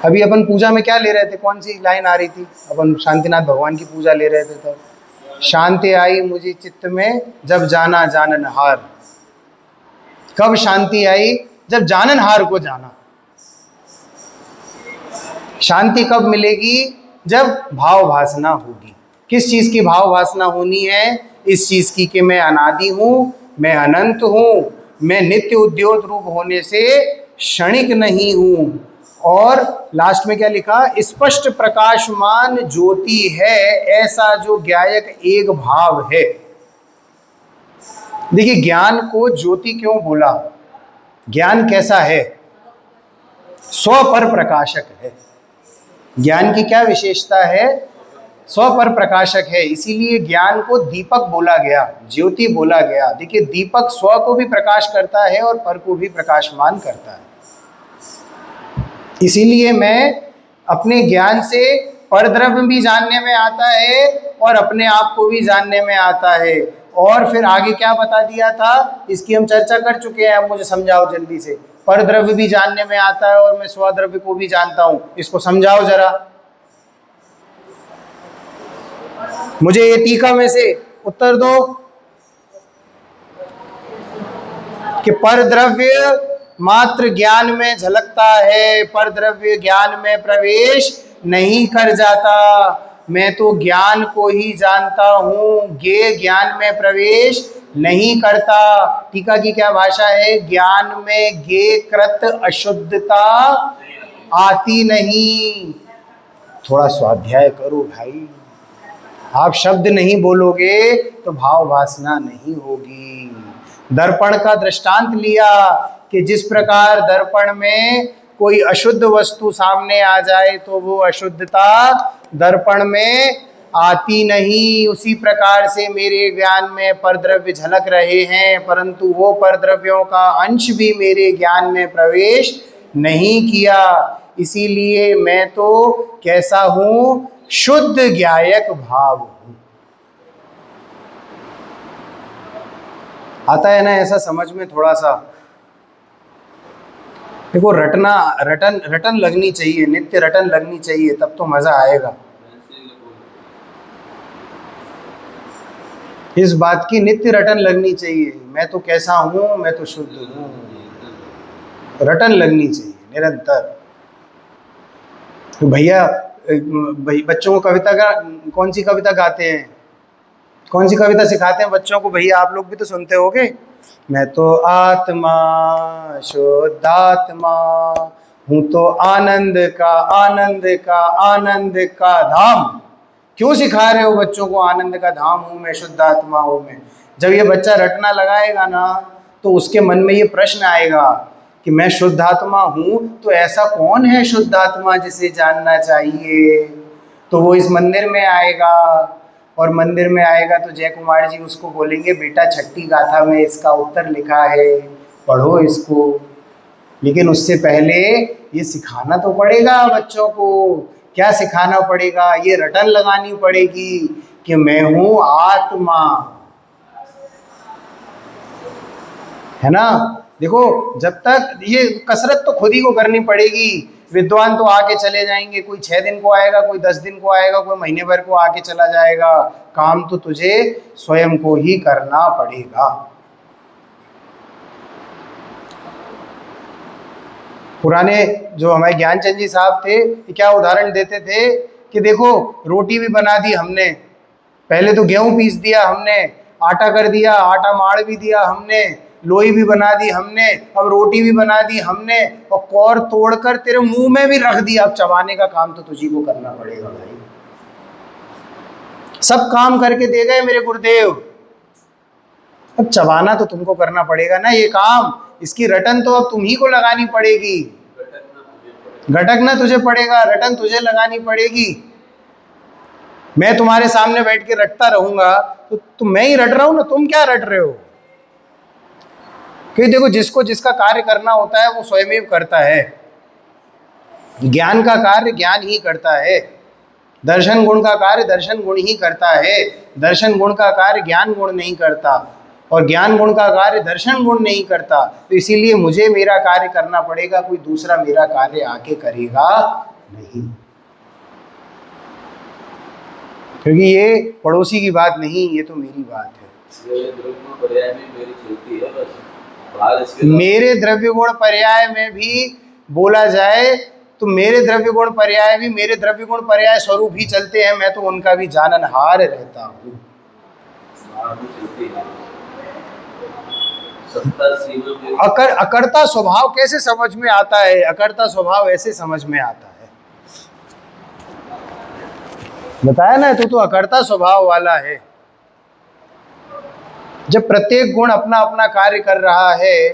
अभी अपन पूजा में क्या ले रहे थे? कौन सी लाइन आ रही थी? अपन शांतिनाथ भगवान की पूजा ले रहे थे तब। शांति आई मुझे चित्त में जब जाना जाननहार। कब शांति आई? जब जाननहार को जाना। शांति कब मिलेगी? जब भाव भासना होगी। किस चीज की भाव भासना होनी है? इस चीज की कि मैं अनादि हूं, मैं अनंत हूं, मैं नित्य उद्योत रूप होने से क्षणिक नहीं हूं। और लास्ट में क्या लिखा? स्पष्ट प्रकाशमान ज्योति है ऐसा जो ज्ञायक एक भाव है। देखिए, ज्ञान को ज्योति क्यों बोला? ज्ञान कैसा है? स्वपर प्रकाशक है। ज्ञान की क्या विशेषता है? स्वपर प्रकाशक है। इसीलिए ज्ञान को दीपक बोला गया, ज्योति बोला गया। देखिए, दीपक स्व को भी प्रकाश करता है और पर को भी प्रकाशमान करता है। इसीलिए मैं अपने ज्ञान से परद्रव्य भी जानने में आता है और अपने आप को भी जानने में आता है। और फिर आगे क्या बता दिया था, इसकी हम चर्चा कर चुके हैं। अब मुझे समझाओ जल्दी से। परद्रव्य भी जानने में आता है और मैं स्वद्रव्य को भी जानता हूं। इसको समझाओ जरा मुझे। ये टीका में से उत्तर दो कि परद्रव्य मात्र ज्ञान में झलकता है, परद्रव्य ज्ञान में प्रवेश नहीं कर जाता। मैं तो ज्ञान को ही जानता हूं, ज्ञेय ज्ञान में प्रवेश नहीं करता। टीका की क्या भाषा है? ज्ञान में ज्ञेय कृत अशुद्धता आती नहीं। थोड़ा स्वाध्याय करो भाई। आप शब्द नहीं बोलोगे तो भाव वासना नहीं होगी। दर्पण का दृष्टांत लिया कि जिस प्रकार दर्पण में कोई अशुद्ध वस्तु सामने आ जाए तो वो अशुद्धता दर्पण में आती नहीं, उसी प्रकार से मेरे ज्ञान में परद्रव्य झलक रहे हैं, परंतु वो परद्रव्यों का अंश भी मेरे ज्ञान में प्रवेश नहीं किया। इसीलिए मैं तो कैसा हूं? शुद्ध ज्ञायक भाव हूं। आता है ना ऐसा समझ में? थोड़ा सा देखो, रटन लगनी चाहिए, नित्य रटन लगनी चाहिए, तब तो मजा आएगा। इस बात की नित्य रटन लगनी चाहिए। मैं तो कैसा हूं? मैं तो शुद्ध हूं। रटन लगनी चाहिए निरंतर। तो भैया बच्चों को कविता का कौन सी कविता गाते हैं? कौन सी कविता सिखाते हैं बच्चों को? भैया आप लोग भी तो सुनते होगे। मैं तो आत्मा शुद्धात्मा हूँ, तो आनंद का धाम। क्यों सिखा रहे हो बच्चों को आनंद का धाम हूँ मैं, शुद्धात्मा हूँ मैं? जब ये बच्चा रटना लगाएगा ना तो उसके मन में ये प्रश्न आएगा कि मैं शुद्धात्मा हूँ, तो ऐसा कौन है शुद्धात्मा जिसे जानना चाहिए? तो वो इस मंदिर में आएगा, और मंदिर में आएगा तो जय कुमार जी उसको बोलेंगे, बेटा छठी गाथा में इसका उत्तर लिखा है, पढ़ो इसको। लेकिन उससे पहले ये सिखाना तो पड़ेगा बच्चों को। क्या सिखाना पड़ेगा? ये रटन लगानी पड़ेगी कि मैं हूँ आत्मा, है ना? देखो, जब तक ये कसरत तो खुद ही को करनी पड़ेगी। विद्वान तो आके चले जाएंगे, कोई 6 दिन को आएगा, कोई 10 दिन को आएगा, कोई महीने भर को आके चला जाएगा। काम तो तुझे स्वयं को ही करना पड़ेगा। पुराने जो हमारे ज्ञानचंद जी साहब थे, क्या उदाहरण देते थे कि देखो, रोटी भी बना दी हमने, पहले तो गेहूं पीस दिया हमने, आटा कर दिया, आटा माड़ भी दिया हमने, लोई भी बना दी हमने, अब रोटी भी बना दी हमने, और कौर तोड़कर तेरे मुंह में भी रख दिया। अब चबाने का काम तो तुझी को करना पड़ेगा भाई। सब काम करके दे गए मेरे गुरुदेव, अब चबाना तो तुमको करना पड़ेगा ना ये काम। इसकी रटन तो अब तुम ही को लगानी पड़ेगी। घटकना तुझे पड़ेगा, रटन तुझे लगानी पड़ेगी। मैं तुम्हारे सामने बैठ के रटता रहूंगा तो मैं ही रट रहा हूं ना, तुम क्या रट रहे हो? क्योंकि देखो, जिसको जिसका कार्य करना होता है वो स्वयं करता है। ज्ञान का कार्य ज्ञान ही करता है, दर्शन गुण का कार्य दर्शन गुण ही करता है, दर्शन गुण का कार्य ज्ञान गुण नहीं करता, और ज्ञान गुण का कार्य दर्शन गुण नहीं करता। तो इसीलिए मुझे मेरा कार्य करना पड़ेगा, कोई दूसरा मेरा कार्य आके करेगा नहीं। क्योंकि ये पड़ोसी की बात नहीं, ये तो मेरी बात है। मेरे द्रव्य गुण पर्याय में मेरी चलती है बस, बाहर इसके मेरे द्रव्य गुण पर्याय में भी बोला जाए तो मेरे द्रव्य गुण पर्याय भी मेरे द्रव्य गुण पर्याय स्वरूप ही चलते हैं, मैं तो उनका भी जाननहार रहता हूँ। बाहर भी चलती है। सत्ता सीमा में अकर्ता स्वभाव कैसे समझ में आता है? अकर्ता स्वभाव ऐसे समझ में आता है, बताया ना, तो अकर्ता स्वभाव वाला है। जब प्रत्येक गुण अपना अपना कार्य कर रहा है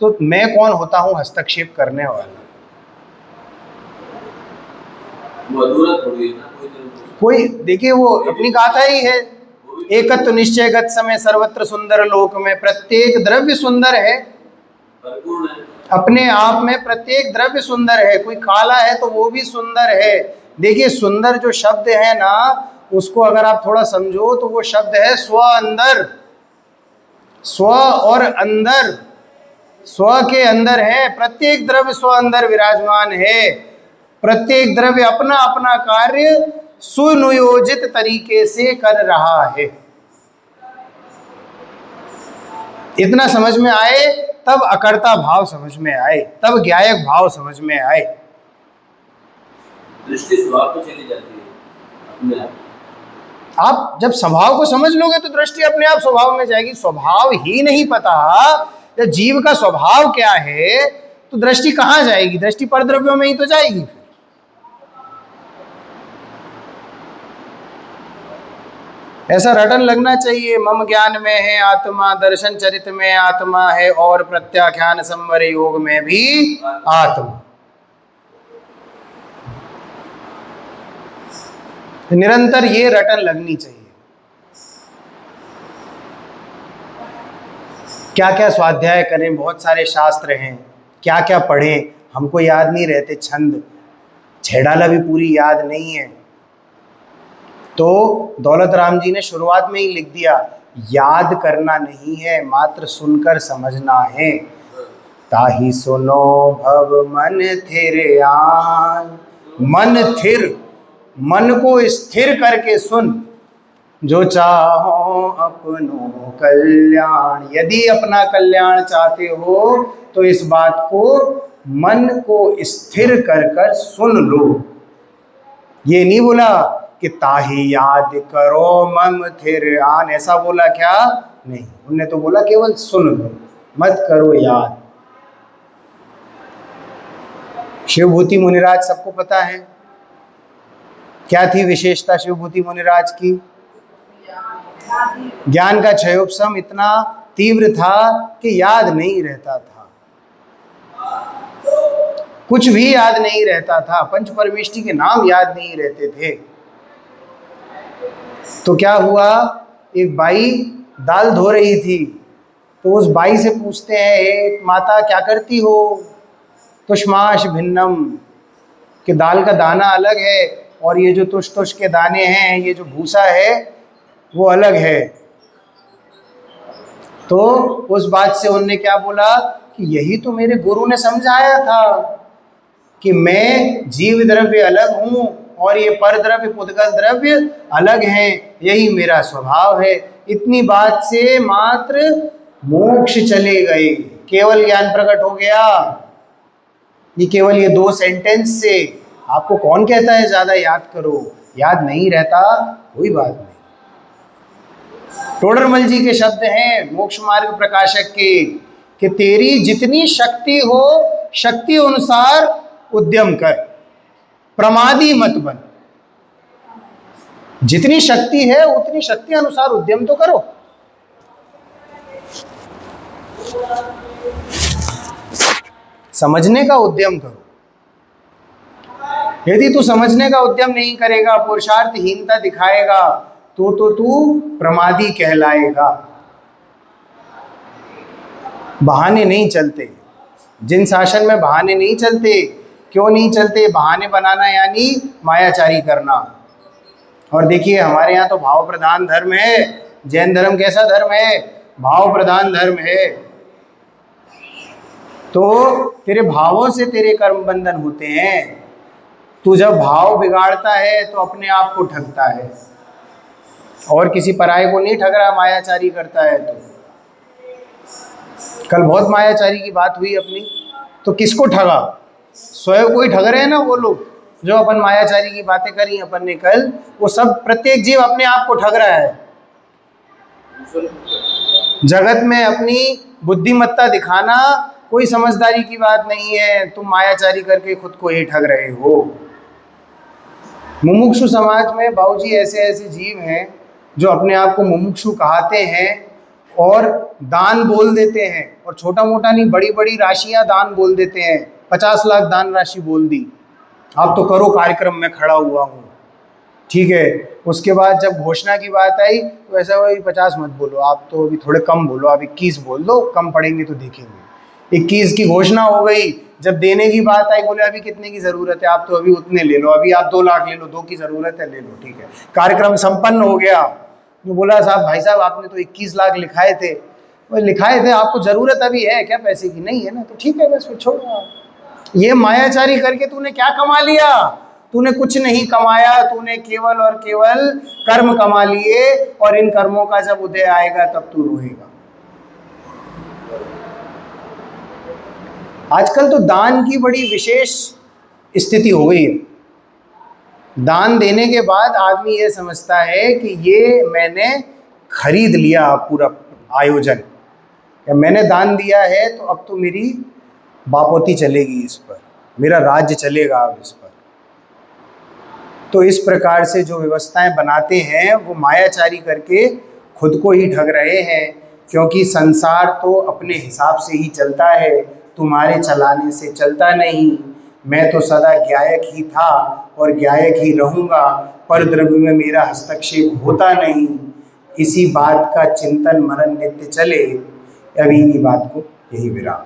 तो मैं कौन होता हूं हस्तक्षेप करने वाला? वो अधूरा थोड़ी है ना, कोई देखिए वो अपनी गाथा ही है, एकत्व निश्चयगत समय सर्वत्र सुंदर लोक में। प्रत्येक द्रव्य सुंदर है, परिपूर्ण है अपने आप में प्रत्येक द्रव्य सुंदर है। कोई काला है तो वो भी सुंदर है। देखिए सुंदर जो शब्द है ना, उसको अगर आप थोड़ा समझो तो वो शब्द है स्व अंदर। स्व और अंदर, स्व के अंदर है, प्रत्येक द्रव्य स्व अंदर विराजमान है। प्रत्येक द्रव्य अपना अपना कार्य सुनियोजित तरीके से कर रहा है। इतना समझ में आए तब अकर्ता भाव समझ में आए, तब ज्ञायक भाव समझ में आए। दृष्टि स्वभाव को चली जाती है अपने आप। आप जब स्वभाव को समझ लोगे तो दृष्टि अपने आप स्वभाव में जाएगी। स्वभाव ही नहीं पता या जीव का स्वभाव क्या है तो दृष्टि कहाँ जाएगी? दृष्टि परद्रव्यों में ही तो जाएगी। ऐसा रटन लगना चाहिए, मम ज्ञान में है आत्मा, दर्शन चरित में आत्मा है, और प्रत्याख्यान संवर योग में भी आत्मा। निरंतर ये रटन लगनी चाहिए। क्या क्या स्वाध्याय करें, बहुत सारे शास्त्र हैं, क्या क्या पढ़ें, हमको याद नहीं रहते। छंद छेड़ाला भी पूरी याद नहीं है। तो दौलत राम जी ने शुरुआत में ही लिख दिया, याद करना नहीं है, मात्र सुनकर समझना है। ताही सुनो भव मन थिर आन। मन थिर, मन को स्थिर करके सुन। जो चाहो अपनो कल्याण, यदि अपना कल्याण चाहते हो तो इस बात को, मन को स्थिर कर कर सुन लो। ये नहीं बोला कि ताही याद करो मम थिर आन, ऐसा बोला क्या? नहीं, उनने तो बोला केवल सुन लो, मत करो याद। शिवभूति मुनिराज सबको पता है, क्या थी विशेषता शिवभूति मुनिराज की? ज्ञान का क्षयोपशम इतना तीव्र था कि याद नहीं रहता था, कुछ भी याद नहीं रहता था, पंच परमेष्टि के नाम याद नहीं रहते थे। तो क्या हुआ, एक बाई दाल धो रही थी, तो उस बाई से पूछते हैं, हे माता क्या करती हो? तुष्माश भिन्नम, कि दाल का दाना अलग है और ये जो तुष तुष के दाने हैं, ये जो भूसा है वो अलग है। तो उस बात से उनने क्या बोला कि यही तो मेरे गुरु ने समझाया था कि मैं जीव द्रव्य अलग हूँ और ये पर द्रव्य पुद्गल द्रव्य अलग हैं, यही मेरा स्वभाव है। इतनी बात से मात्र मोक्ष चले गए, केवल ज्ञान प्रकट हो गया। ये केवल ये 2 सेंटेंस से। आपको कौन कहता है ज्यादा याद करो? याद नहीं रहता, कोई बात नहीं। टोडरमल जी के शब्द हैं मोक्ष मार्ग प्रकाशक के, कि तेरी जितनी शक्ति हो, शक्ति अनुसार उद्यम कर, प्रमादी मत बन। जितनी शक्ति है उतनी शक्ति अनुसार उद्यम तो करो। समझने का उद्यम करो। यदि तू समझने का उद्यम नहीं करेगा, पुरुषार्थहीनता दिखाएगा, तो तू प्रमादी कहलाएगा। बहाने नहीं चलते, जिन शासन में बहाने नहीं चलते। क्यों नहीं चलते? बहाने बनाना यानी मायाचारी करना। और देखिए हमारे यहाँ तो भाव प्रधान धर्म है। जैन धर्म कैसा धर्म है? भाव प्रधान धर्म है। तो तेरे भावों से तेरे कर्म बंधन होते हैं। तू जब भाव बिगाड़ता है तो अपने आप को ठगता है। और किसी पराये को नहीं ठग रहा मायाचारी करता है तो। कल बहुत मायाचारी की बात हुई अपनी, तो किसको ठगा? स्वयं को ही ठग रहे हैं ना वो लोग जो अपन मायाचारी की बातें करी अपन ने कल, वो सब प्रत्येक जीव अपने आप को ठग रहा है। जगत में अपनी बुद्धिमत्ता दिखाना कोई समझदारी की बात नहीं है, तुम मायाचारी करके खुद को ही ठग रहे हो। मुमुक्षु समाज में बाबूजी ऐसे ऐसे जीव हैं जो अपने आप को मुमुक्षु कहते हैं और दान बोल देते हैं, और छोटा मोटा नहीं, बड़ी बड़ी राशियां दान बोल देते हैं। 50 लाख दान राशि बोल दी, आप तो करो कार्यक्रम में खड़ा हुआ हूँ, ठीक है। उसके बाद जब घोषणा की बात आई तो ऐसा वही 50 मत बोलो, आप तो अभी थोड़े कम बोलो, आप 21 बोल दो, कम पड़ेंगे तो देखेंगे। 21 की घोषणा हो गई, जब देने की बात आई बोले अभी कितने की ज़रूरत है, आप तो अभी उतने ले लो, अभी आप 2 लाख ले लो, 2 की ज़रूरत है ले लो, ठीक है। कार्यक्रम संपन्न हो गया, तो बोला साहब भाई साहब आपने तो 21 लाख लिखाए थे। वो लिखाए थे, आपको ज़रूरत अभी है क्या पैसे की? नहीं है ना, तो ठीक है बस फिर छोड़ो आप। ये मायाचारी करके तूने क्या कमा लिया? तूने कुछ नहीं कमाया, तूने केवल और केवल कर्म कमा लिए, और इन कर्मों का जब उदय आएगा तब तू रोएगा। आजकल तो दान की बड़ी विशेष स्थिति हो गई है। दान देने के बाद आदमी ये समझता है कि ये मैंने खरीद लिया पूरा आयोजन, या मैंने दान दिया है तो अब तो मेरी बापोती चलेगी इस पर, मेरा राज्य चलेगा अब इस पर। तो इस प्रकार से जो व्यवस्थाएं बनाते हैं वो मायाचारी करके खुद को ही ठग रहे हैं, क्योंकि संसार तो अपने हिसाब से ही चलता है, तुम्हारे चलाने से चलता नहीं। मैं तो सदा ज्ञायक ही था और ज्ञायक ही रहूँगा, पर द्रव्य में मेरा हस्तक्षेप होता नहीं। इसी बात का चिंतन मनन नित्य चले। अभी की बात को यही विराम।